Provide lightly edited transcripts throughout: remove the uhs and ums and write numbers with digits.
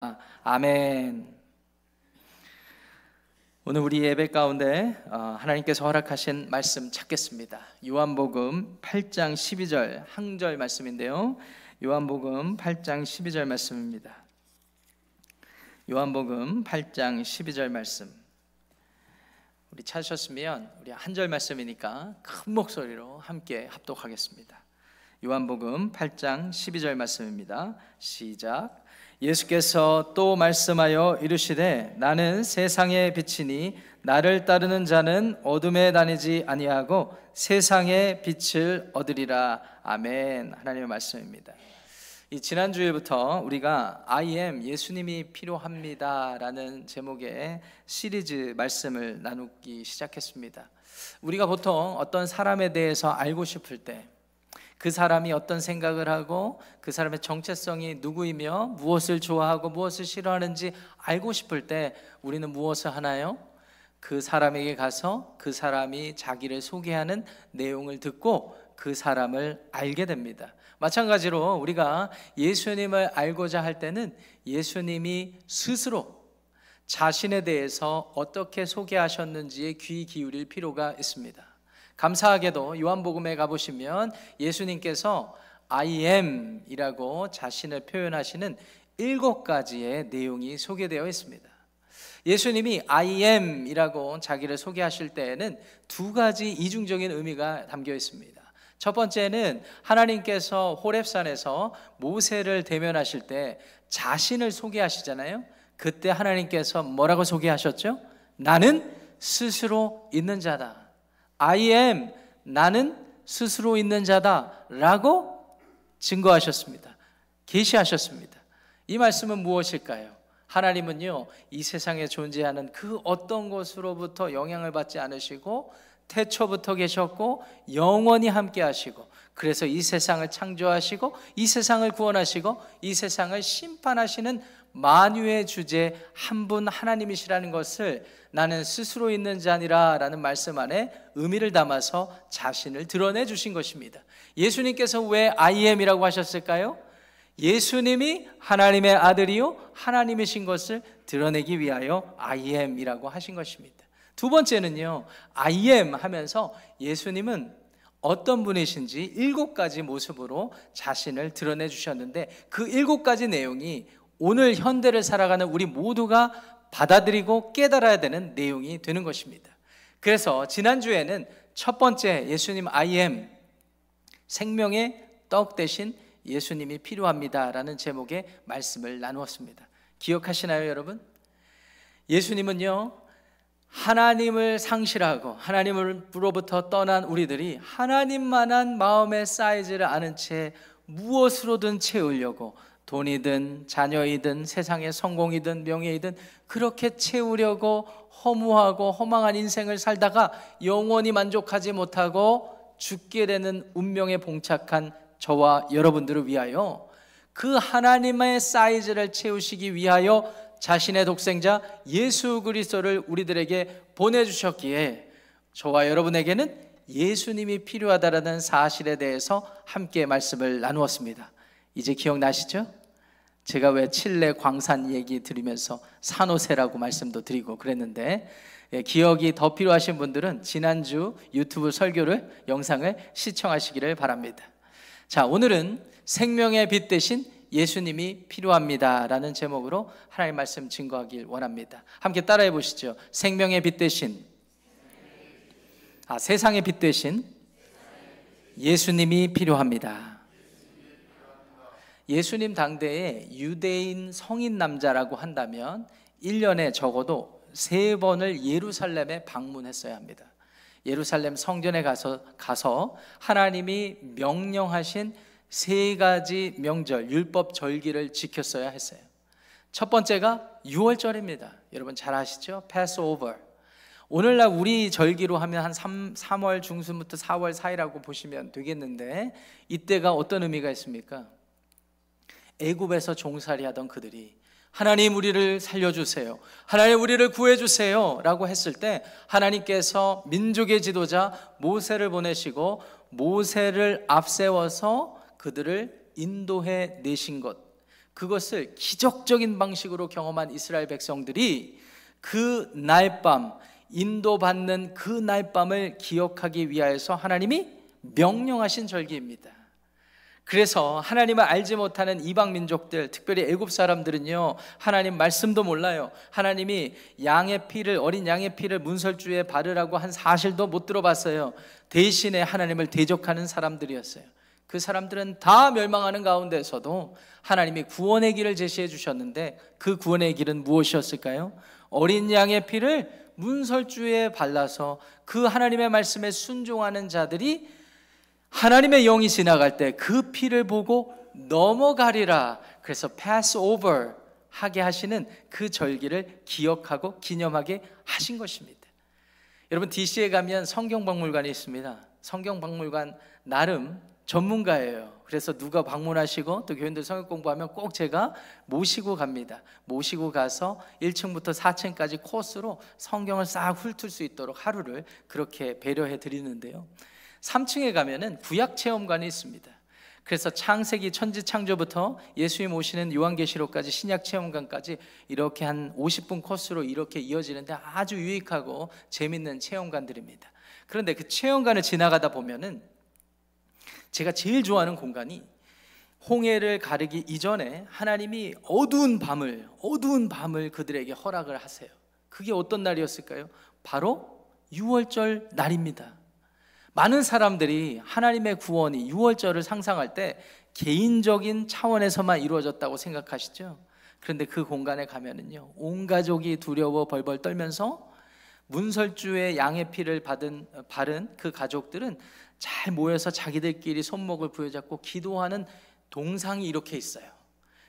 아멘. 오늘 우리 예배 가운데 하나님께서 허락하신 말씀 찾겠습니다. 요한복음 8장 12절 한 절 말씀인데요. 요한복음 8장 12절 말씀입니다. 요한복음 8장 12절 말씀. 우리 찾으셨으면 우리 한 절 말씀이니까 큰 목소리로 함께 합독하겠습니다. 요한복음 8장 12절 말씀입니다. 시작. 예수께서 또 말씀하여 이르시되 나는 세상의 빛이니 나를 따르는 자는 어둠에 다니지 아니하고 세상의 빛을 얻으리라. 아멘. 하나님의 말씀입니다. 이 지난주에부터 우리가 I am 예수님이 필요합니다 라는 제목의 시리즈 말씀을 나누기 시작했습니다. 우리가 보통 어떤 사람에 대해서 알고 싶을 때, 그 사람이 어떤 생각을 하고 그 사람의 정체성이 누구이며 무엇을 좋아하고 무엇을 싫어하는지 알고 싶을 때 우리는 무엇을 하나요? 그 사람에게 가서 그 사람이 자기를 소개하는 내용을 듣고 그 사람을 알게 됩니다. 마찬가지로 우리가 예수님을 알고자 할 때는 예수님이 스스로 자신에 대해서 어떻게 소개하셨는지에 귀 기울일 필요가 있습니다. 감사하게도 요한복음에 가보시면 예수님께서 I am 이라고 자신을 표현하시는 7가지의 내용이 소개되어 있습니다. 예수님이 I am 이라고 자기를 소개하실 때에는 2가지 이중적인 의미가 담겨 있습니다. 첫 번째는 하나님께서 호렙산에서 모세를 대면하실 때 자신을 소개하시잖아요. 그때 하나님께서 뭐라고 소개하셨죠? 나는 스스로 있는 자다. I am, 나는 스스로 있는 자다 라고 증거하셨습니다. 계시하셨습니다. 이 말씀은 무엇일까요? 하나님은요, 이 세상에 존재하는 그 어떤 것으로부터 영향을 받지 않으시고 태초부터 계셨고 영원히 함께 하시고, 그래서 이 세상을 창조하시고 이 세상을 구원하시고 이 세상을 심판하시는 만유의 주제 한 분 하나님이시라는 것을 나는 스스로 있는 자니라 라는 말씀 안에 의미를 담아서 자신을 드러내 주신 것입니다. 예수님께서 왜 I am이라고 하셨을까요? 예수님이 하나님의 아들이요 하나님이신 것을 드러내기 위하여 I am이라고 하신 것입니다. 두 번째는요, I am 하면서 예수님은 어떤 분이신지 7가지 모습으로 자신을 드러내 주셨는데 그 7가지 내용이 오늘 현대를 살아가는 우리 모두가 받아들이고 깨달아야 되는 내용이 되는 것입니다. 그래서 지난주에는 첫 번째 예수님 I am, 생명의 떡 대신 예수님이 필요합니다 라는 제목의 말씀을 나누었습니다. 기억하시나요, 여러분? 예수님은요, 하나님을 상실하고 하나님으로부터 떠난 우리들이 하나님만한 마음의 사이즈를 아는 채 무엇으로든 채우려고, 돈이든 자녀이든 세상의 성공이든 명예이든 그렇게 채우려고 허무하고 허망한 인생을 살다가 영원히 만족하지 못하고 죽게 되는 운명에 봉착한 저와 여러분들을 위하여, 그 하나님의 사이즈를 채우시기 위하여 자신의 독생자 예수 그리스도를 우리들에게 보내주셨기에 저와 여러분에게는 예수님이 필요하다라는 사실에 대해서 함께 말씀을 나누었습니다. 이제 기억나시죠? 제가 왜 칠레 광산 얘기 드리면서 산호세라고 말씀도 드리고 그랬는데, 기억이 더 필요하신 분들은 지난주 유튜브 설교를 영상을 시청하시기를 바랍니다. 자, 오늘은 생명의 빛 대신 예수님이 필요합니다 라는 제목으로 하나님의 말씀 증거하길 원합니다. 함께 따라해 보시죠. 생명의 빛 대신, 세상의 빛 대신 예수님이 필요합니다. 예수님 당대에 유대인 성인 남자라고 한다면 1년에 적어도 3번을 예루살렘에 방문했어야 합니다. 예루살렘 성전에 가서 하나님이 명령하신 3가지 명절, 율법 절기를 지켰어야 했어요. 첫 번째가 6월절입니다. 여러분 잘 아시죠? 패스오버. 오늘날 우리 절기로 하면 한 3월 중순부터 4월 사이라고 보시면 되겠는데, 이때가 어떤 의미가 있습니까? 애굽에서 종살이 하던 그들이 하나님 우리를 살려주세요, 하나님 우리를 구해주세요 라고 했을 때 하나님께서 민족의 지도자 모세를 보내시고 모세를 앞세워서 그들을 인도해 내신 것, 그것을 기적적인 방식으로 경험한 이스라엘 백성들이 그 날밤, 인도받는 그 날밤을 기억하기 위하여서 하나님이 명령하신 절기입니다. 그래서 하나님을 알지 못하는 이방 민족들, 특별히 애굽 사람들은요, 하나님 말씀도 몰라요. 하나님이 어린 양의 피를 문설주에 바르라고 한 사실도 못 들어봤어요. 대신에 하나님을 대적하는 사람들이었어요. 그 사람들은 다 멸망하는 가운데서도 하나님이 구원의 길을 제시해 주셨는데, 그 구원의 길은 무엇이었을까요? 어린 양의 피를 문설주에 발라서 그 하나님의 말씀에 순종하는 자들이 하나님의 영이 지나갈 때 그 피를 보고 넘어가리라. 그래서 pass over 하게 하시는 그 절기를 기억하고 기념하게 하신 것입니다. 여러분, DC에 가면 성경박물관이 있습니다. 성경박물관 나름 전문가예요. 그래서 누가 방문하시고 또 교인들 성경 공부하면 꼭 제가 모시고 갑니다. 모시고 가서 1층부터 4층까지 코스로 성경을 싹 훑을 수 있도록 하루를 그렇게 배려해 드리는데요, 3층에 가면은 구약 체험관이 있습니다. 그래서 창세기 천지창조부터 예수님 오시는 요한계시록까지 신약 체험관까지 이렇게 한 50분 코스로 이렇게 이어지는데 아주 유익하고 재밌는 체험관들입니다. 그런데 그 체험관을 지나가다 보면은 제가 제일 좋아하는 공간이, 홍해를 가르기 이전에 하나님이 어두운 밤을 그들에게 허락을 하세요. 그게 어떤 날이었을까요? 바로 유월절 날입니다. 많은 사람들이 하나님의 구원이 유월절을 상상할 때 개인적인 차원에서만 이루어졌다고 생각하시죠? 그런데 그 공간에 가면은요, 온 가족이 두려워 벌벌 떨면서 문설주에 양의 피를 바른 그 가족들은 잘 모여서 자기들끼리 손목을 부여잡고 기도하는 동상이 이렇게 있어요.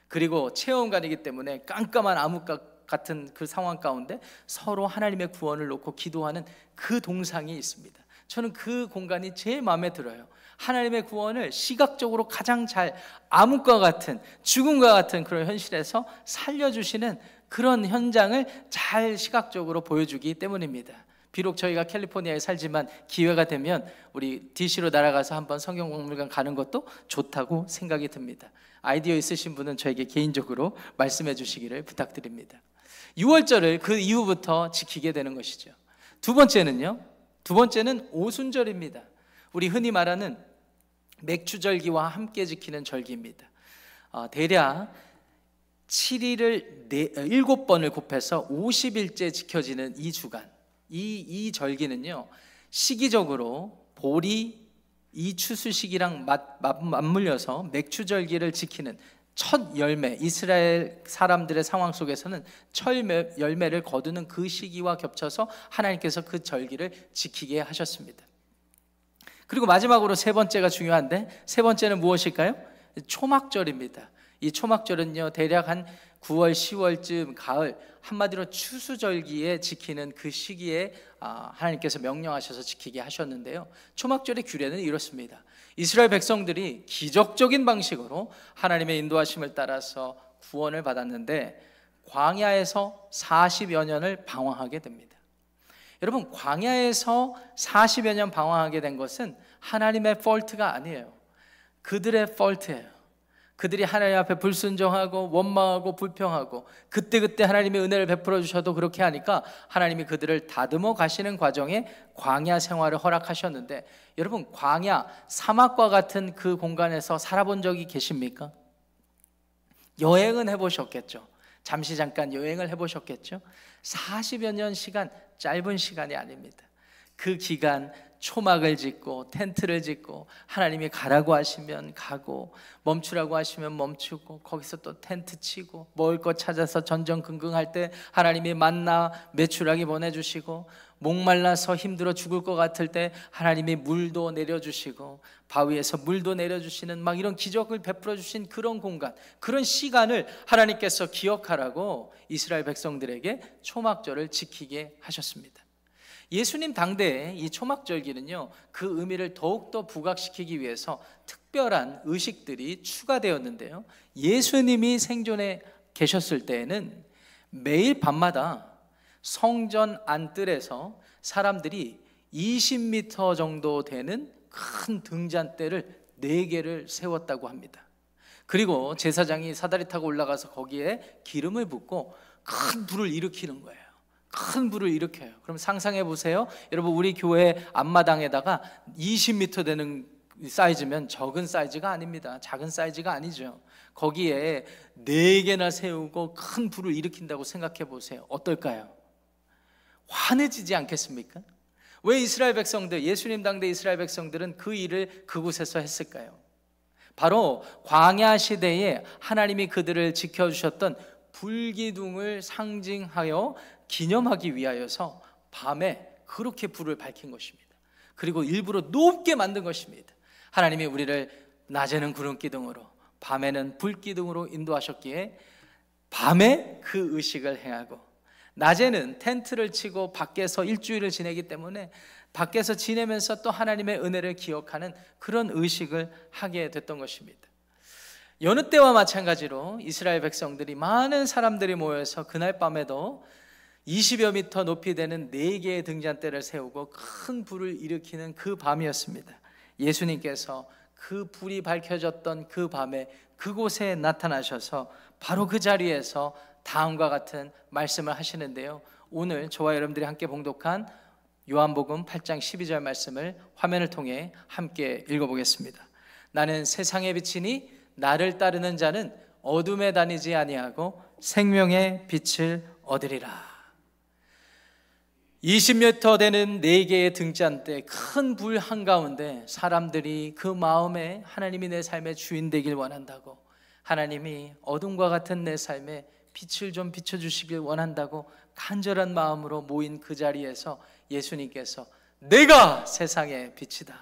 그리고 체험관이기 때문에 깜깜한 암흑 같은 그 상황 가운데 서로 하나님의 구원을 놓고 기도하는 그 동상이 있습니다. 저는 그 공간이 제일 마음에 들어요. 하나님의 구원을 시각적으로 가장 잘, 암흑과 같은, 죽음과 같은 그런 현실에서 살려주시는 그런 현장을 잘 시각적으로 보여주기 때문입니다. 비록 저희가 캘리포니아에 살지만 기회가 되면 우리 DC로 날아가서 한번 성경박물관 가는 것도 좋다고 생각이 듭니다. 아이디어 있으신 분은 저에게 개인적으로 말씀해 주시기를 부탁드립니다. 유월절을 그 이후부터 지키게 되는 것이죠. 두 번째는 오순절입니다. 우리 흔히 말하는 맥주절기와 함께 지키는 절기입니다. 대략 7일을 7번을 곱해서 50일째 지켜지는 이 주간, 이 절기는요, 시기적으로 볼이 이 추수식이랑 맞물려서 맥주절기를 지키는 첫 열매, 이스라엘 사람들의 상황 속에서는 첫 열매를 거두는 그 시기와 겹쳐서 하나님께서 그 절기를 지키게 하셨습니다. 그리고 마지막으로 세 번째가 중요한데, 세 번째는 무엇일까요? 초막절입니다. 이 초막절은요, 대략 한 9월, 10월쯤 가을, 한마디로 추수절기에 지키는 그 시기에 하나님께서 명령하셔서 지키게 하셨는데요, 초막절의 규례는 이렇습니다. 이스라엘 백성들이 기적적인 방식으로 하나님의 인도하심을 따라서 구원을 받았는데 광야에서 40여 년을 방황하게 됩니다. 여러분, 광야에서 40여 년 방황하게 된 것은 하나님의 폴트가 아니에요. 그들의 폴트예요. 그들이 하나님 앞에 불순종하고 원망하고 불평하고 그때그때 하나님의 은혜를 베풀어 주셔도 그렇게 하니까 하나님이 그들을 다듬어 가시는 과정에 광야 생활을 허락하셨는데, 여러분, 광야, 사막과 같은 그 공간에서 살아본 적이 계십니까? 여행은 해보셨겠죠. 잠시 잠깐 여행을 해보셨겠죠. 40여 년 시간, 짧은 시간이 아닙니다. 그 기간 초막을 짓고 텐트를 짓고 하나님이 가라고 하시면 가고 멈추라고 하시면 멈추고 거기서 또 텐트 치고 먹을 것 찾아서 전전긍긍할 때 하나님이 만나 메추라기 보내주시고, 목말라서 힘들어 죽을 것 같을 때 하나님이 물도 내려주시고 바위에서 물도 내려주시는 막 이런 기적을 베풀어 주신 그런 공간, 그런 시간을 하나님께서 기억하라고 이스라엘 백성들에게 초막절을 지키게 하셨습니다. 예수님 당대에 이 초막절기는요, 그 의미를 더욱더 부각시키기 위해서 특별한 의식들이 추가되었는데요, 예수님이 생존해 계셨을 때에는 매일 밤마다 성전 안뜰에서 사람들이 20m 정도 되는 큰 등잔대를 4개를 세웠다고 합니다. 그리고 제사장이 사다리 타고 올라가서 거기에 기름을 붓고 큰 불을 일으키는 거예요. 큰 불을 일으켜요. 그럼 상상해 보세요. 여러분, 우리 교회 앞마당에다가 20m 되는 사이즈면 적은 사이즈가 아닙니다. 작은 사이즈가 아니죠. 거기에 4개나 세우고 큰 불을 일으킨다고 생각해 보세요. 어떨까요? 환해지지 않겠습니까? 왜 이스라엘 백성들, 예수님 당대 이스라엘 백성들은 그 일을 그곳에서 했을까요? 바로 광야 시대에 하나님이 그들을 지켜주셨던 불기둥을 상징하여 기념하기 위하여서 밤에 그렇게 불을 밝힌 것입니다. 그리고 일부러 높게 만든 것입니다. 하나님이 우리를 낮에는 구름기둥으로 밤에는 불기둥으로 인도하셨기에 밤에 그 의식을 행하고, 낮에는 텐트를 치고 밖에서 일주일을 지내기 때문에 밖에서 지내면서 또 하나님의 은혜를 기억하는 그런 의식을 하게 됐던 것입니다. 여느 때와 마찬가지로 이스라엘 백성들이, 많은 사람들이 모여서 그날 밤에도 20여 미터 높이 되는 4개의 등잔대를 세우고 큰 불을 일으키는 그 밤이었습니다. 예수님께서 그 불이 밝혀졌던 그 밤에 그곳에 나타나셔서 바로 그 자리에서 다음과 같은 말씀을 하시는데요, 오늘 저와 여러분들이 함께 봉독한 요한복음 8장 12절 말씀을 화면을 통해 함께 읽어보겠습니다. 나는 세상의 빛이니 나를 따르는 자는 어둠에 다니지 아니하고 생명의 빛을 얻으리라. 20m 되는 4개의 등잔대, 큰 불 한가운데 사람들이 그 마음에 하나님이 내 삶의 주인 되길 원한다고, 하나님이 어둠과 같은 내 삶에 빛을 좀 비춰주시길 원한다고 간절한 마음으로 모인 그 자리에서 예수님께서 내가 세상의 빛이다,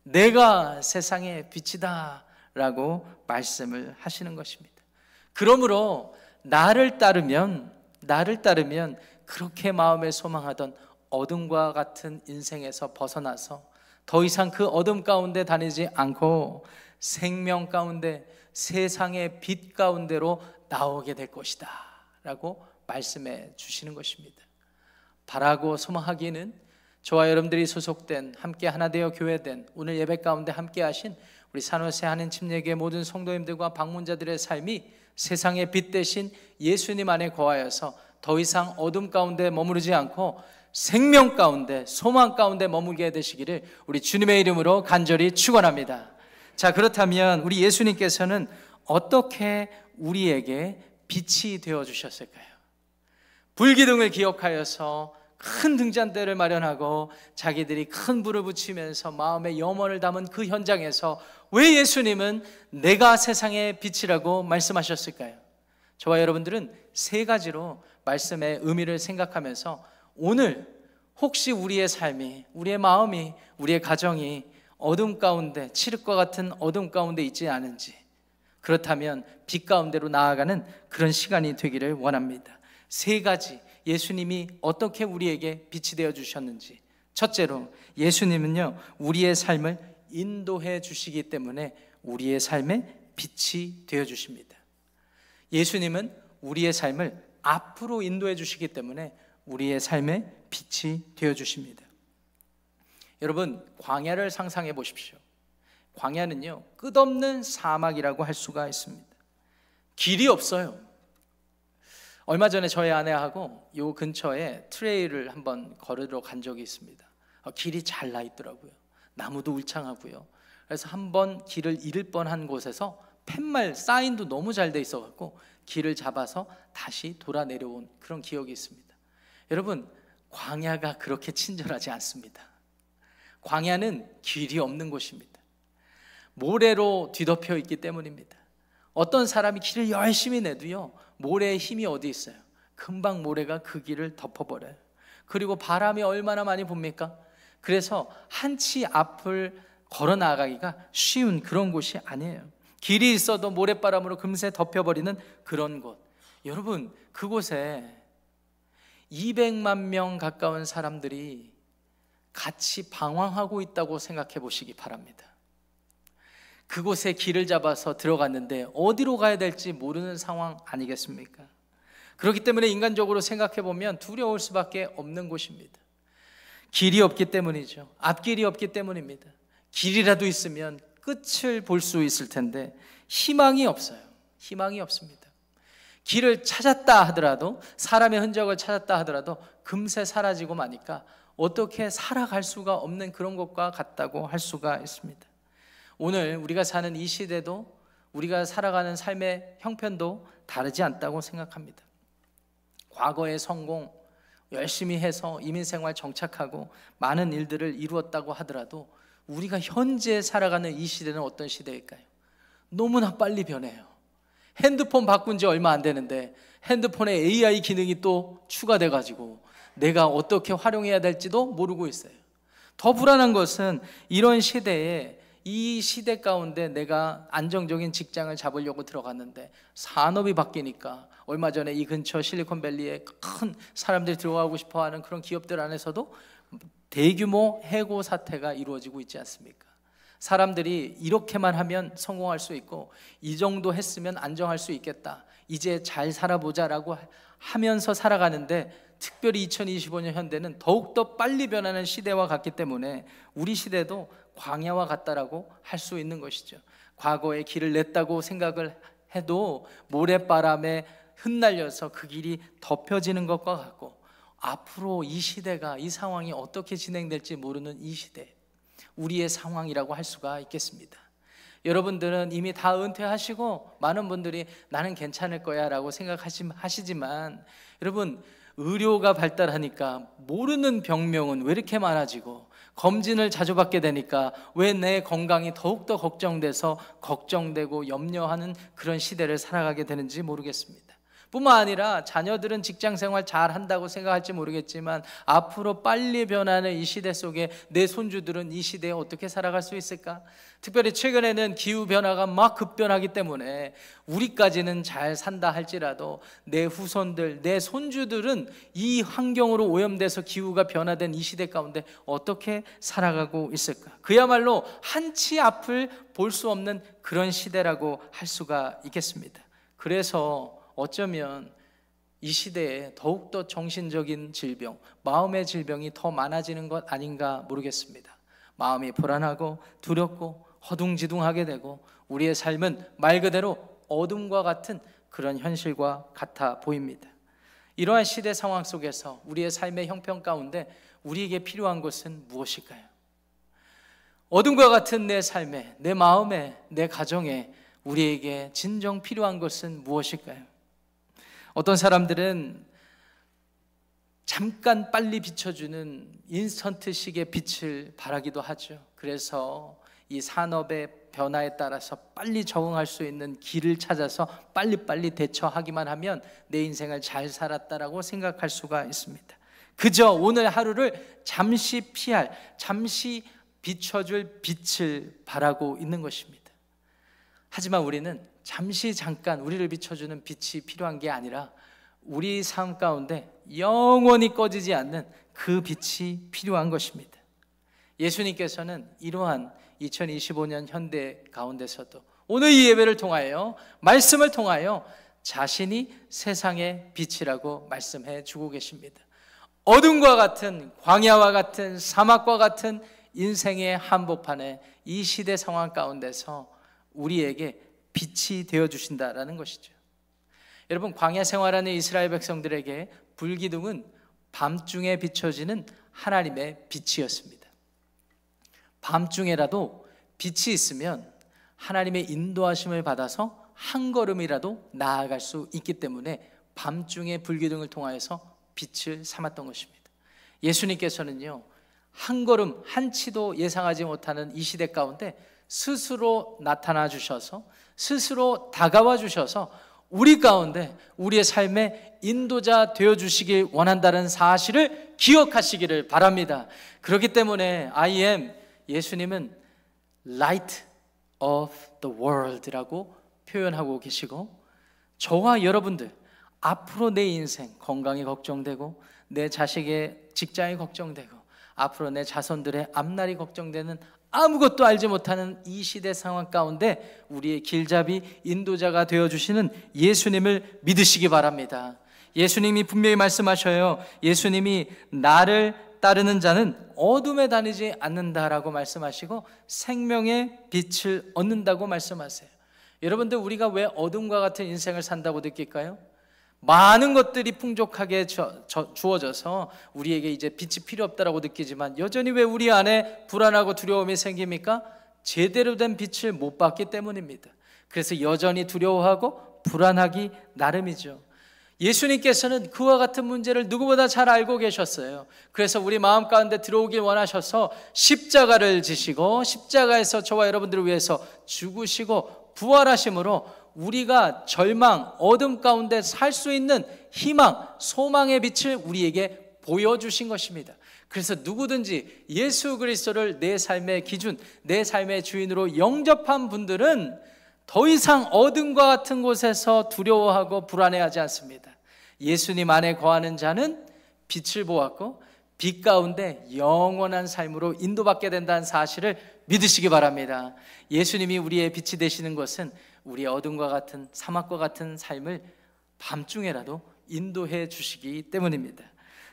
내가 세상의 빛이다 라고 말씀을 하시는 것입니다. 그러므로 나를 따르면 그렇게 마음에 소망하던 어둠과 같은 인생에서 벗어나서 더 이상 그 어둠 가운데 다니지 않고 생명 가운데, 세상의 빛 가운데로 나오게 될 것이다 라고 말씀해 주시는 것입니다. 바라고 소망하기는 저와 여러분들이 소속된, 함께 하나 되어 교회된, 오늘 예배 가운데 함께 하신 우리 산호세 한인 침례교회 모든 성도님들과 방문자들의 삶이 세상의 빛 대신 예수님 안에 거하여서 더 이상 어둠 가운데 머무르지 않고 생명 가운데, 소망 가운데 머물게 되시기를 우리 주님의 이름으로 간절히 축원합니다. 자, 그렇다면 우리 예수님께서는 어떻게 우리에게 빛이 되어 주셨을까요? 불기둥을 기억하여서 큰 등잔대를 마련하고 자기들이 큰 불을 붙이면서 마음에 염원을 담은 그 현장에서 왜 예수님은 내가 세상의 빛이라고 말씀하셨을까요? 저와 여러분들은 3가지로 말씀의 의미를 생각하면서 오늘 혹시 우리의 삶이, 우리의 마음이, 우리의 가정이 어둠 가운데, 칠흑과 같은 어둠 가운데 있지 않은지, 그렇다면 빛 가운데로 나아가는 그런 시간이 되기를 원합니다. 3가지 예수님이 어떻게 우리에게 빛이 되어 주셨는지. 첫째로, 예수님은요 우리의 삶을 인도해 주시기 때문에 우리의 삶에 빛이 되어 주십니다. 예수님은 우리의 삶을 앞으로 인도해 주시기 때문에 우리의 삶에 빛이 되어 주십니다. 여러분, 광야를 상상해 보십시오. 광야는요 끝없는 사막이라고 할 수가 있습니다. 길이 없어요. 얼마 전에 저희 아내하고 요 근처에 트레일을 한번 걸으러 간 적이 있습니다. 길이 잘 나 있더라고요. 나무도 울창하고요. 그래서 한번 길을 잃을 뻔한 곳에서 팻말 사인도 너무 잘 돼 있어갖고 길을 잡아서 다시 돌아 내려온 그런 기억이 있습니다. 여러분, 광야가 그렇게 친절하지 않습니다. 광야는 길이 없는 곳입니다. 모래로 뒤덮여 있기 때문입니다. 어떤 사람이 길을 열심히 내도요 모래의 힘이 어디 있어요? 금방 모래가 그 길을 덮어버려요. 그리고 바람이 얼마나 많이 붑니까? 그래서 한치 앞을 걸어 나가기가 쉬운 그런 곳이 아니에요. 길이 있어도 모래바람으로 금세 덮여버리는 그런 곳. 여러분, 그곳에 200만 명 가까운 사람들이 같이 방황하고 있다고 생각해 보시기 바랍니다. 그곳에 길을 잡아서 들어갔는데 어디로 가야 될지 모르는 상황 아니겠습니까? 그렇기 때문에 인간적으로 생각해 보면 두려울 수밖에 없는 곳입니다. 길이 없기 때문이죠. 앞길이 없기 때문입니다. 길이라도 있으면 끝을 볼 수 있을 텐데 희망이 없어요. 희망이 없습니다. 길을 찾았다 하더라도, 사람의 흔적을 찾았다 하더라도 금세 사라지고 마니까 어떻게 살아갈 수가 없는 그런 것과 같다고 할 수가 있습니다. 오늘 우리가 사는 이 시대도, 우리가 살아가는 삶의 형편도 다르지 않다고 생각합니다. 과거의 성공, 열심히 해서 이민생활 정착하고 많은 일들을 이루었다고 하더라도 우리가 현재 살아가는 이 시대는 어떤 시대일까요? 너무나 빨리 변해요. 핸드폰 바꾼 지 얼마 안 되는데 핸드폰에 AI 기능이 또 추가돼 가지고 내가 어떻게 활용해야 될지도 모르고 있어요. 더 불안한 것은 이런 시대에, 이 시대 가운데 내가 안정적인 직장을 잡으려고 들어갔는데 산업이 바뀌니까, 얼마 전에 이 근처 실리콘밸리에 큰 사람들이 들어가고 싶어하는 그런 기업들 안에서도 대규모 해고 사태가 이루어지고 있지 않습니까? 사람들이 이렇게만 하면 성공할 수 있고, 이 정도 했으면 안정할 수 있겠다, 이제 잘 살아보자라고 하면서 살아가는데, 특별히 2025년 현대는 더욱더 빨리 변하는 시대와 같기 때문에 우리 시대도 광야와 같다라고 할 수 있는 것이죠. 과거에 길을 냈다고 생각을 해도 모래바람에 흩날려서 그 길이 덮여지는 것과 같고, 앞으로 이 시대가, 이 상황이 어떻게 진행될지 모르는 이 시대, 우리의 상황이라고 할 수가 있겠습니다. 여러분들은 이미 다 은퇴하시고 많은 분들이 나는 괜찮을 거야 라고 생각하시지만, 여러분, 의료가 발달하니까 모르는 병명은 왜 이렇게 많아지고, 검진을 자주 받게 되니까 왜 내 건강이 더욱더 걱정돼서 걱정되고 염려하는 그런 시대를 살아가게 되는지 모르겠습니다. 뿐만 아니라 자녀들은 직장생활 잘 한다고 생각할지 모르겠지만, 앞으로 빨리 변하는 이 시대 속에 내 손주들은 이 시대에 어떻게 살아갈 수 있을까? 특별히 최근에는 기후변화가 막 급변하기 때문에 우리까지는 잘 산다 할지라도 내 후손들, 내 손주들은 이 환경으로 오염돼서 기후가 변화된 이 시대 가운데 어떻게 살아가고 있을까? 그야말로 한치 앞을 볼 수 없는 그런 시대라고 할 수가 있겠습니다. 그래서 어쩌면 이 시대에 더욱더 정신적인 질병, 마음의 질병이 더 많아지는 것 아닌가 모르겠습니다. 마음이 불안하고 두렵고 허둥지둥하게 되고, 우리의 삶은 말 그대로 어둠과 같은 그런 현실과 같아 보입니다. 이러한 시대 상황 속에서 우리의 삶의 형편 가운데 우리에게 필요한 것은 무엇일까요? 어둠과 같은 내 삶에, 내 마음에, 내 가정에 우리에게 진정 필요한 것은 무엇일까요? 어떤 사람들은 잠깐 빨리 비춰주는 인스턴트식의 빛을 바라기도 하죠. 그래서 이 산업의 변화에 따라서 빨리 적응할 수 있는 길을 찾아서 빨리빨리 대처하기만 하면 내 인생을 잘 살았다라고 생각할 수가 있습니다. 그저 오늘 하루를 잠시 피할, 잠시 비춰줄 빛을 바라고 있는 것입니다. 하지만 우리는 잠깐 우리를 비춰주는 빛이 필요한 게 아니라 우리 삶 가운데 영원히 꺼지지 않는 그 빛이 필요한 것입니다. 예수님께서는 이러한 2025년 현대 가운데서도 오늘 이 예배를 통하여, 말씀을 통하여 자신이 세상의 빛이라고 말씀해 주고 계십니다. 어둠과 같은, 광야와 같은, 사막과 같은 인생의 한복판에 이 시대 상황 가운데서 우리에게 빛이 되어주신다라는 것이죠. 여러분, 광야 생활하는 이스라엘 백성들에게 불기둥은 밤중에 비춰지는 하나님의 빛이었습니다. 밤중에라도 빛이 있으면 하나님의 인도하심을 받아서 한 걸음이라도 나아갈 수 있기 때문에 밤중에 불기둥을 통하여서 빛을 삼았던 것입니다. 예수님께서는요, 한 걸음 한치도 예상하지 못하는 이 시대 가운데 스스로 나타나 주셔서, 스스로 다가와 주셔서 우리 가운데 우리의 삶의 인도자 되어주시길 원한다는 사실을 기억하시기를 바랍니다. 그렇기 때문에 I am, 예수님은 Light of the World라고 표현하고 계시고, 저와 여러분들 앞으로 내 인생 건강이 걱정되고, 내 자식의 직장이 걱정되고, 앞으로 내 자손들의 앞날이 걱정되는 아무것도 알지 못하는 이 시대 상황 가운데 우리의 길잡이 인도자가 되어주시는 예수님을 믿으시기 바랍니다. 예수님이 분명히 말씀하셔요. 예수님이 나를 따르는 자는 어둠에 다니지 않는다라고 말씀하시고 생명의 빛을 얻는다고 말씀하세요. 여러분들, 우리가 왜 어둠과 같은 인생을 산다고 느낄까요? 많은 것들이 풍족하게 주어져서 우리에게 이제 빛이 필요 없다라고 느끼지만 여전히 왜 우리 안에 불안하고 두려움이 생깁니까? 제대로 된 빛을 못 받기 때문입니다. 그래서 여전히 두려워하고 불안하기 나름이죠. 예수님께서는 그와 같은 문제를 누구보다 잘 알고 계셨어요. 그래서 우리 마음 가운데 들어오길 원하셔서 십자가를 지시고 십자가에서 저와 여러분들을 위해서 죽으시고 부활하심으로 우리가 절망, 어둠 가운데 살 수 있는 희망, 소망의 빛을 우리에게 보여주신 것입니다. 그래서 누구든지 예수 그리스도를 내 삶의 기준, 내 삶의 주인으로 영접한 분들은 더 이상 어둠과 같은 곳에서 두려워하고 불안해하지 않습니다. 예수님 안에 거하는 자는 빛을 보았고 빛 가운데 영원한 삶으로 인도받게 된다는 사실을 믿으시기 바랍니다. 예수님이 우리의 빛이 되시는 것은 우리의 어둠과 같은 사막과 같은 삶을 밤중에라도 인도해 주시기 때문입니다.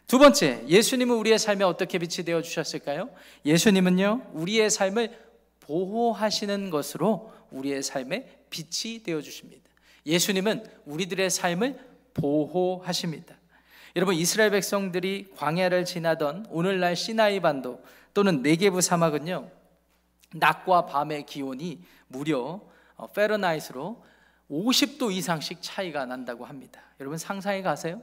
두 번째, 예수님은 우리의 삶에 어떻게 빛이 되어 주셨을까요? 예수님은요, 우리의 삶을 보호하시는 것으로 우리의 삶에 빛이 되어 주십니다. 예수님은 우리들의 삶을 보호하십니다. 여러분, 이스라엘 백성들이 광야를 지나던 오늘날 시나이 반도 또는 네게브 사막은요, 낮과 밤의 기온이 무려 파렌하이트로 50도 이상씩 차이가 난다고 합니다. 여러분 상상해 가세요?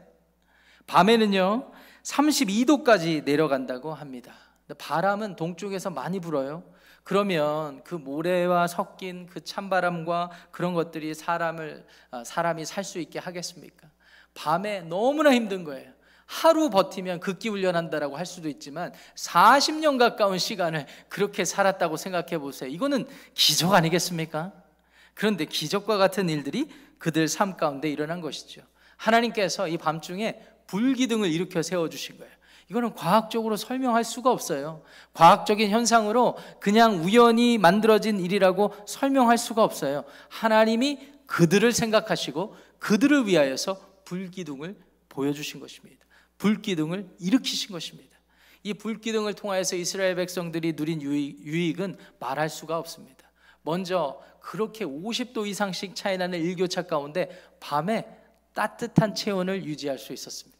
밤에는요 32도까지 내려간다고 합니다. 바람은 동쪽에서 많이 불어요. 그러면 그 모래와 섞인 그 찬바람과 그런 것들이 사람이 살 수 있게 하겠습니까? 밤에 너무나 힘든 거예요. 하루 버티면 극기 훈련한다라고 할 수도 있지만 40년 가까운 시간을 그렇게 살았다고 생각해 보세요. 이거는 기적 아니겠습니까? 그런데 기적과 같은 일들이 그들 삶 가운데 일어난 것이죠. 하나님께서 이 밤중에 불기둥을 일으켜 세워주신 거예요. 이거는 과학적으로 설명할 수가 없어요. 과학적인 현상으로 그냥 우연히 만들어진 일이라고 설명할 수가 없어요. 하나님이 그들을 생각하시고 그들을 위하여서 불기둥을 보여주신 것입니다. 불기둥을 일으키신 것입니다. 이 불기둥을 통하여서 이스라엘 백성들이 누린 유익은 말할 수가 없습니다. 먼저 그렇게 50도 이상씩 차이나는 일교차 가운데 밤에 따뜻한 체온을 유지할 수 있었습니다.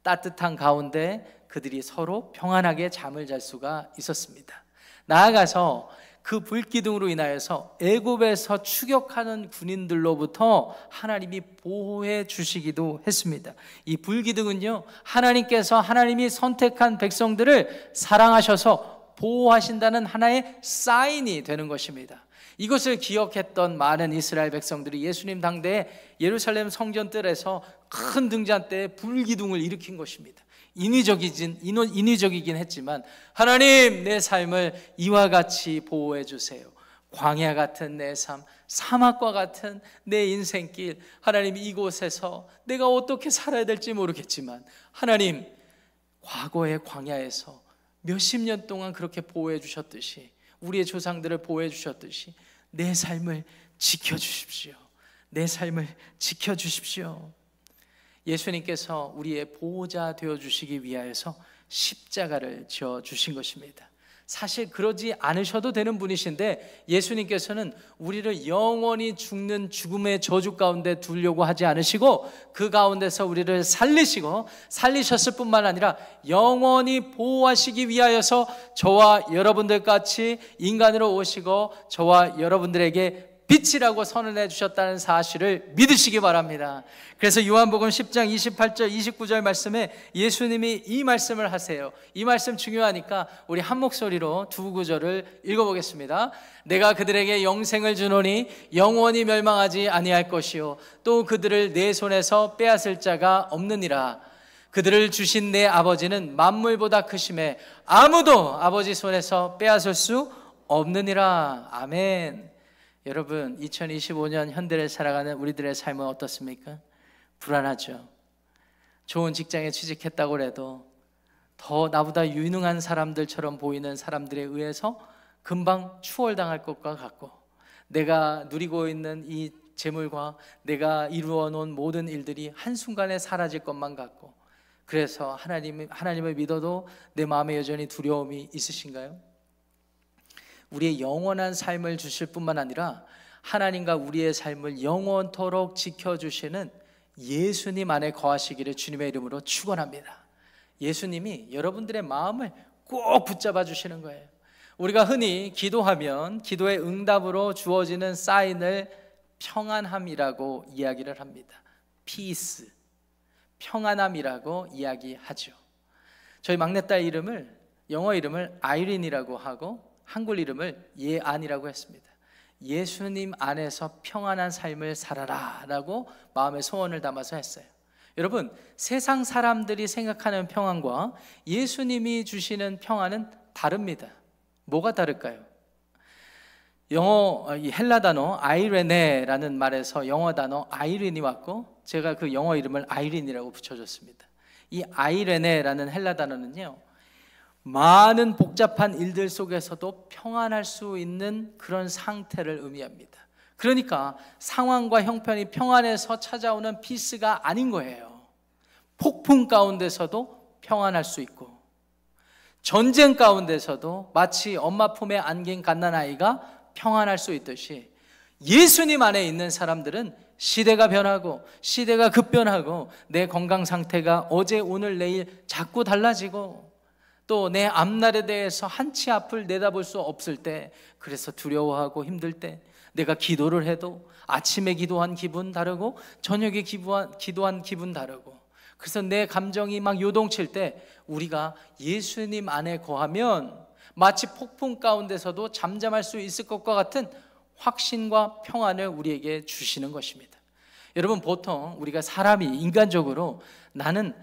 따뜻한 가운데 그들이 서로 평안하게 잠을 잘 수가 있었습니다. 나아가서 그 불기둥으로 인하여서 애굽에서 추격하는 군인들로부터 하나님이 보호해 주시기도 했습니다. 이 불기둥은요, 하나님이 선택한 백성들을 사랑하셔서 보호하신다는 하나의 사인이 되는 것입니다. 이것을 기억했던 많은 이스라엘 백성들이 예수님 당대에 예루살렘 성전 뜰에서 큰 등잔대에 불기둥을 일으킨 것입니다. 인위적이긴 했지만 하나님, 내 삶을 이와 같이 보호해 주세요. 광야 같은 내 삶, 사막과 같은 내 인생길, 하나님 이곳에서 내가 어떻게 살아야 될지 모르겠지만 하나님, 과거의 광야에서 몇십 년 동안 그렇게 보호해 주셨듯이, 우리의 조상들을 보호해 주셨듯이 내 삶을 지켜주십시오. 내 삶을 지켜주십시오. 예수님께서 우리의 보호자 되어주시기 위하여서 십자가를 지어주신 것입니다. 사실 그러지 않으셔도 되는 분이신데 예수님께서는 우리를 영원히 죽는 죽음의 저주 가운데 두려고 하지 않으시고 그 가운데서 우리를 살리셨을 뿐만 아니라 영원히 보호하시기 위하여서 저와 여러분들 같이 인간으로 오시고 저와 여러분들에게 빛이라고 선언해 주셨다는 사실을 믿으시기 바랍니다. 그래서 요한복음 10장 28절 29절 말씀에 예수님이 이 말씀을 하세요. 이 말씀 중요하니까 우리 한 목소리로 두 구절을 읽어보겠습니다. 내가 그들에게 영생을 주노니 영원히 멸망하지 아니할 것이요 또 그들을 내 손에서 빼앗을 자가 없느니라. 그들을 주신 내 아버지는 만물보다 크심에 아무도 아버지 손에서 빼앗을 수 없느니라. 아멘. 여러분, 2025년 현대를 살아가는 우리들의 삶은 어떻습니까? 불안하죠. 좋은 직장에 취직했다고 해도 더 나보다 유능한 사람들처럼 보이는 사람들에 의해서 금방 추월당할 것과 같고, 내가 누리고 있는 이 재물과 내가 이루어 놓은 모든 일들이 한순간에 사라질 것만 같고, 그래서 하나님을 믿어도 내 마음에 여전히 두려움이 있으신가요? 우리의 영원한 삶을 주실 뿐만 아니라 하나님과 우리의 삶을 영원토록 지켜주시는 예수님 안에 거하시기를 주님의 이름으로 축원합니다. 예수님이 여러분들의 마음을 꼭 붙잡아 주시는 거예요. 우리가 흔히 기도하면 기도의 응답으로 주어지는 사인을 평안함이라고 이야기를 합니다. 피스, 평안함이라고 이야기하죠. 저희 막내딸 이름을, 영어 이름을 아이린이라고 하고 한글 이름을 예안이라고 했습니다. 예수님 안에서 평안한 삶을 살아라 라고 마음의 소원을 담아서 했어요. 여러분, 세상 사람들이 생각하는 평안과 예수님이 주시는 평안은 다릅니다. 뭐가 다를까요? 영어 헬라 단어 아이레네라는 말에서 영어 단어 아이린이 왔고, 제가 그 영어 이름을 아이린이라고 붙여줬습니다. 이 아이레네라는 헬라 단어는요, 많은 복잡한 일들 속에서도 평안할 수 있는 그런 상태를 의미합니다. 그러니까 상황과 형편이 평안해서 찾아오는 피스가 아닌 거예요. 폭풍 가운데서도 평안할 수 있고, 전쟁 가운데서도 마치 엄마 품에 안긴 갓난아이가 평안할 수 있듯이 예수님 안에 있는 사람들은 시대가 변하고 시대가 급변하고 내 건강 상태가 어제 오늘 내일 자꾸 달라지고 또 내 앞날에 대해서 한치 앞을 내다볼 수 없을 때, 그래서 두려워하고 힘들 때 내가 기도를 해도 아침에 기도한 기분 다르고 저녁에 기도한 기분 다르고, 그래서 내 감정이 막 요동칠 때 우리가 예수님 안에 거하면 마치 폭풍 가운데서도 잠잠할 수 있을 것과 같은 확신과 평안을 우리에게 주시는 것입니다. 여러분, 보통 우리가 사람이 인간적으로 나는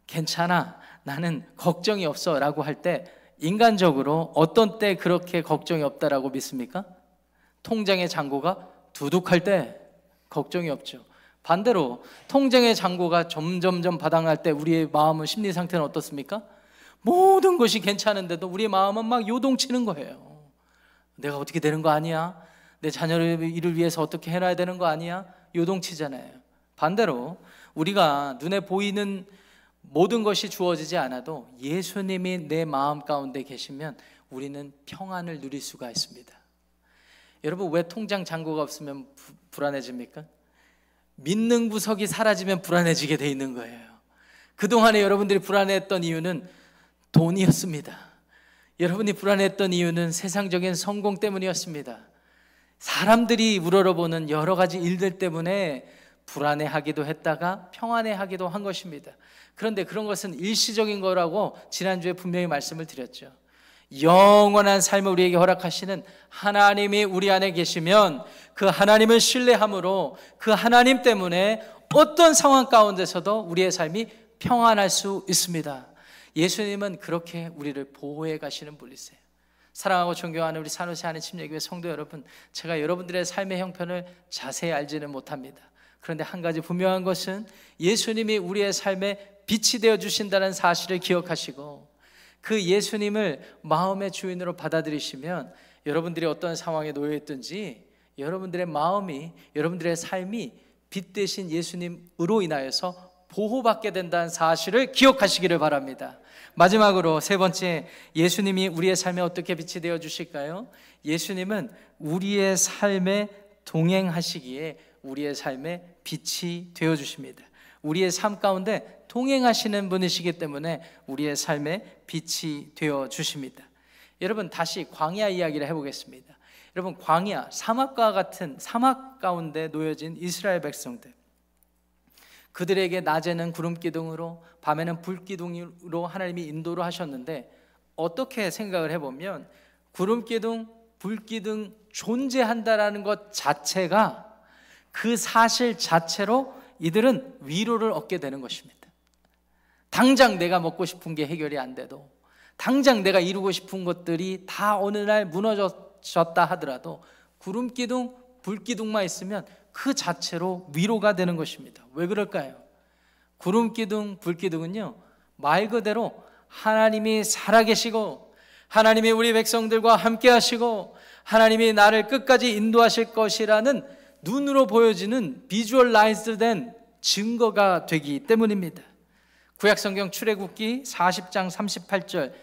괜찮아, 나는 걱정이 없어 라고 할 때 인간적으로 어떤 때 그렇게 걱정이 없다라고 믿습니까? 통장의 잔고가 두둑할 때 걱정이 없죠. 반대로 통장의 잔고가 점점점 바닥날 때 우리의 마음은, 심리 상태는 어떻습니까? 모든 것이 괜찮은데도 우리의 마음은 막 요동치는 거예요. 내가 어떻게 되는 거 아니야? 내 자녀를 위해서 어떻게 해놔야 되는 거 아니야? 요동치잖아요. 반대로 우리가 눈에 보이는 모든 것이 주어지지 않아도 예수님이 내 마음 가운데 계시면 우리는 평안을 누릴 수가 있습니다. 여러분, 왜 통장 잔고가 없으면 불안해집니까? 믿는 구석이 사라지면 불안해지게 돼 있는 거예요. 그동안에 여러분들이 불안해했던 이유는 돈이었습니다. 여러분이 불안했던 이유는 세상적인 성공 때문이었습니다. 사람들이 우러러보는 여러 가지 일들 때문에 불안해하기도 했다가 평안해하기도 한 것입니다. 그런데 그런 것은 일시적인 거라고 지난주에 분명히 말씀을 드렸죠. 영원한 삶을 우리에게 허락하시는 하나님이 우리 안에 계시면 그 하나님을 신뢰함으로 그 하나님 때문에 어떤 상황 가운데서도 우리의 삶이 평안할 수 있습니다. 예수님은 그렇게 우리를 보호해 가시는 분이세요. 사랑하고 존경하는 우리 산호세 한인침례교회 성도 여러분, 제가 여러분들의 삶의 형편을 자세히 알지는 못합니다. 그런데 한 가지 분명한 것은 예수님이 우리의 삶에 빛이 되어 주신다는 사실을 기억하시고 그 예수님을 마음의 주인으로 받아들이시면 여러분들이 어떤 상황에 놓여 있든지 여러분들의 마음이, 여러분들의 삶이 빛 대신 예수님으로 인하여서 보호받게 된다는 사실을 기억하시기를 바랍니다. 마지막으로 세 번째, 예수님이 우리의 삶에 어떻게 빛이 되어 주실까요? 예수님은 우리의 삶에 동행하시기에 우리의 삶에 빛이 되어 주십니다. 우리의 삶 가운데 동행하시는 분이시기 때문에 우리의 삶에 빛이 되어 주십니다. 여러분, 다시 광야 이야기를 해보겠습니다. 여러분, 광야, 사막과 같은 사막 가운데 놓여진 이스라엘 백성들, 그들에게 낮에는 구름 기둥으로 밤에는 불 기둥으로 하나님이 인도를 하셨는데, 어떻게 생각을 해보면 구름 기둥, 불 기둥 존재한다라는 것 자체가, 그 사실 자체로 이들은 위로를 얻게 되는 것입니다. 당장 내가 먹고 싶은 게 해결이 안 돼도, 당장 내가 이루고 싶은 것들이 다 어느 날 무너졌다 하더라도 구름 기둥, 불 기둥만 있으면 그 자체로 위로가 되는 것입니다. 왜 그럴까요? 구름 기둥, 불 기둥은요, 말 그대로 하나님이 살아계시고 하나님이 우리 백성들과 함께 하시고 하나님이 나를 끝까지 인도하실 것이라는 눈으로 보여지는 비주얼라이즈된 증거가 되기 때문입니다. 구약성경 출애굽기 40장 38절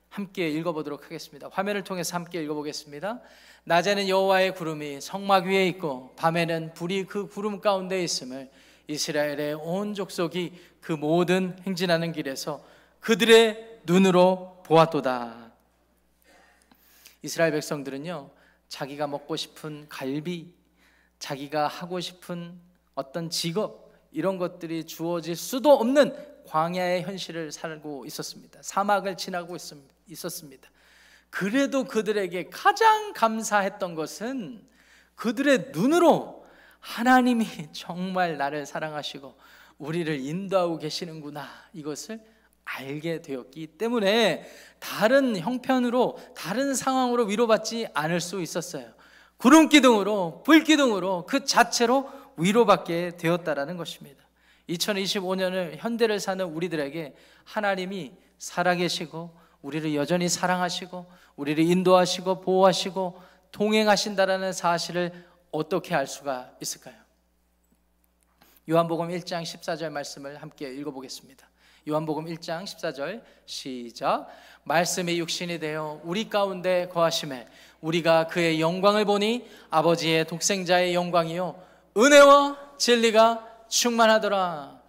함께 읽어보도록 하겠습니다. 화면을 통해서 함께 읽어보겠습니다. 낮에는 여호와의 구름이 성막 위에 있고 밤에는 불이 그 구름 가운데 있음을 이스라엘의 온 족속이 그 모든 행진하는 길에서 그들의 눈으로 보았도다. 이스라엘 백성들은요, 자기가 먹고 싶은 갈비, 자기가 하고 싶은 어떤 직업, 이런 것들이 주어질 수도 없는 광야의 현실을 살고 있었습니다. 사막을 지나고 있었습니다. 그래도 그들에게 가장 감사했던 것은 그들의 눈으로 하나님이 정말 나를 사랑하시고 우리를 인도하고 계시는구나, 이것을 알게 되었기 때문에 다른 형편으로, 다른 상황으로 위로받지 않을 수 있었어요. 구름 기둥으로, 불 기둥으로, 그 자체로 위로받게 되었다라는 것입니다. 2025년을 현대를 사는 우리들에게 하나님이 살아계시고 우리를 여전히 사랑하시고 우리를 인도하시고 보호하시고 동행하신다라는 사실을 어떻게 알 수가 있을까요? 요한복음 1장 14절 말씀을 함께 읽어보겠습니다. 요한복음 1장 14절 시작. 말씀이 육신이 되어 우리 가운데 거하심에 우리가 그의 영광을 보니 아버지의 독생자의 영광이요 은혜와 진리가 충만하더라.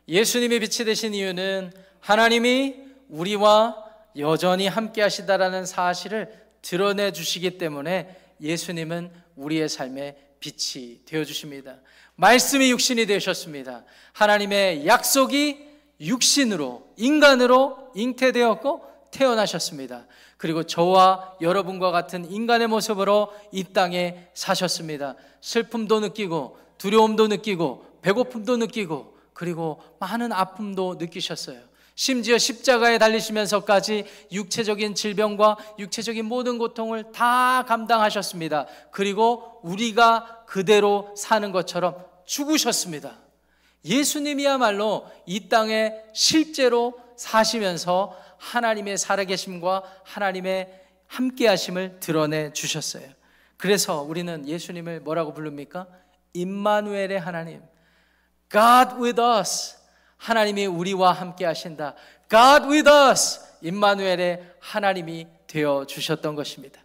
예수님이 빛이 되신 이유는 하나님이 우리와 여전히 함께 하시다라는 사실을 드러내 주시기 때문에 예수님은 우리의 삶의 빛이 되어 주십니다. 말씀이 육신이 되셨습니다. 하나님의 약속이 육신으로, 인간으로 잉태되었고 태어나셨습니다. 그리고 저와 여러분과 같은 인간의 모습으로 이 땅에 사셨습니다. 슬픔도 느끼고 두려움도 느끼고 배고픔도 느끼고 그리고 많은 아픔도 느끼셨어요. 심지어 십자가에 달리시면서까지 육체적인 질병과 육체적인 모든 고통을 다 감당하셨습니다. 그리고 우리가 그대로 사는 것처럼 죽으셨습니다. 예수님이야말로 이 땅에 실제로 사시면서 하나님의 살아계심과 하나님의 함께하심을 드러내 주셨어요. 그래서 우리는 예수님을 뭐라고 부릅니까? 임마누엘의 하나님, God with us. 하나님이 우리와 함께 하신다. God with us. 임마누엘의 하나님이 되어 주셨던 것입니다.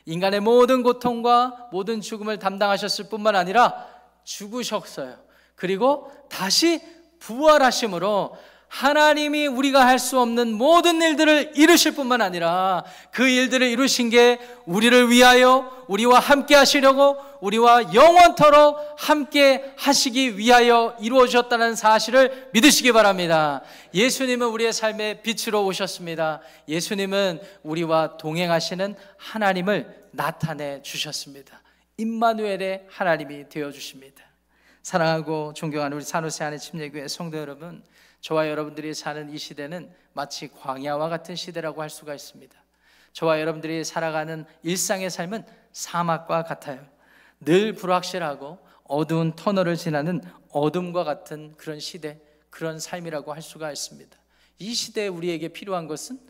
인간의 모든 고통과 모든 죽음을 담당하셨을 뿐만 아니라 죽으셨어요. 그리고 다시 부활하심으로 하나님이 우리가 할 수 없는 모든 일들을 이루실 뿐만 아니라 그 일들을 이루신 게 우리를 위하여, 우리와 함께 하시려고, 우리와 영원토록 함께 하시기 위하여 이루어졌다는 사실을 믿으시기 바랍니다. 예수님은 우리의 삶의 빛으로 오셨습니다. 예수님은 우리와 동행하시는 하나님을 나타내 주셨습니다. 임마누엘의 하나님이 되어 주십니다. 사랑하고 존경하는 우리 산호세 안의 침례교회 성도 여러분, 저와 여러분들이 사는 이 시대는 마치 광야와 같은 시대라고 할 수가 있습니다. 저와 여러분들이 살아가는 일상의 삶은 사막과 같아요. 늘 불확실하고 어두운 터널을 지나는 어둠과 같은 그런 시대, 그런 삶이라고 할 수가 있습니다. 이 시대에 우리에게 필요한 것은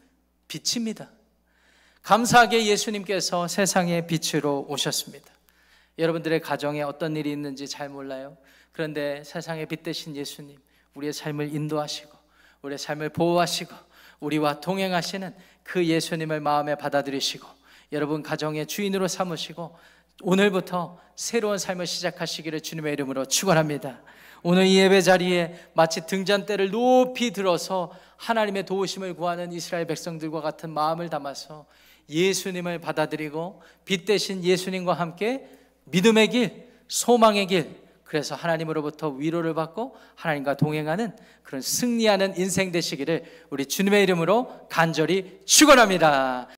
빛입니다. 감사하게 예수님께서 세상의 빛으로 오셨습니다. 여러분들의 가정에 어떤 일이 있는지 잘 몰라요. 그런데 세상의 빛 되신 예수님, 우리의 삶을 인도하시고 우리의 삶을 보호하시고 우리와 동행하시는 그 예수님을 마음에 받아들이시고 여러분 가정의 주인으로 삼으시고 오늘부터 새로운 삶을 시작하시기를 주님의 이름으로 축원합니다. 오늘 이 예배 자리에 마치 등잔대를 높이 들어서 하나님의 도우심을 구하는 이스라엘 백성들과 같은 마음을 담아서 예수님을 받아들이고 빛 되신 예수님과 함께 믿음의 길, 소망의 길, 그래서 하나님으로부터 위로를 받고 하나님과 동행하는 그런 승리하는 인생 되시기를 우리 주님의 이름으로 간절히 축원합니다.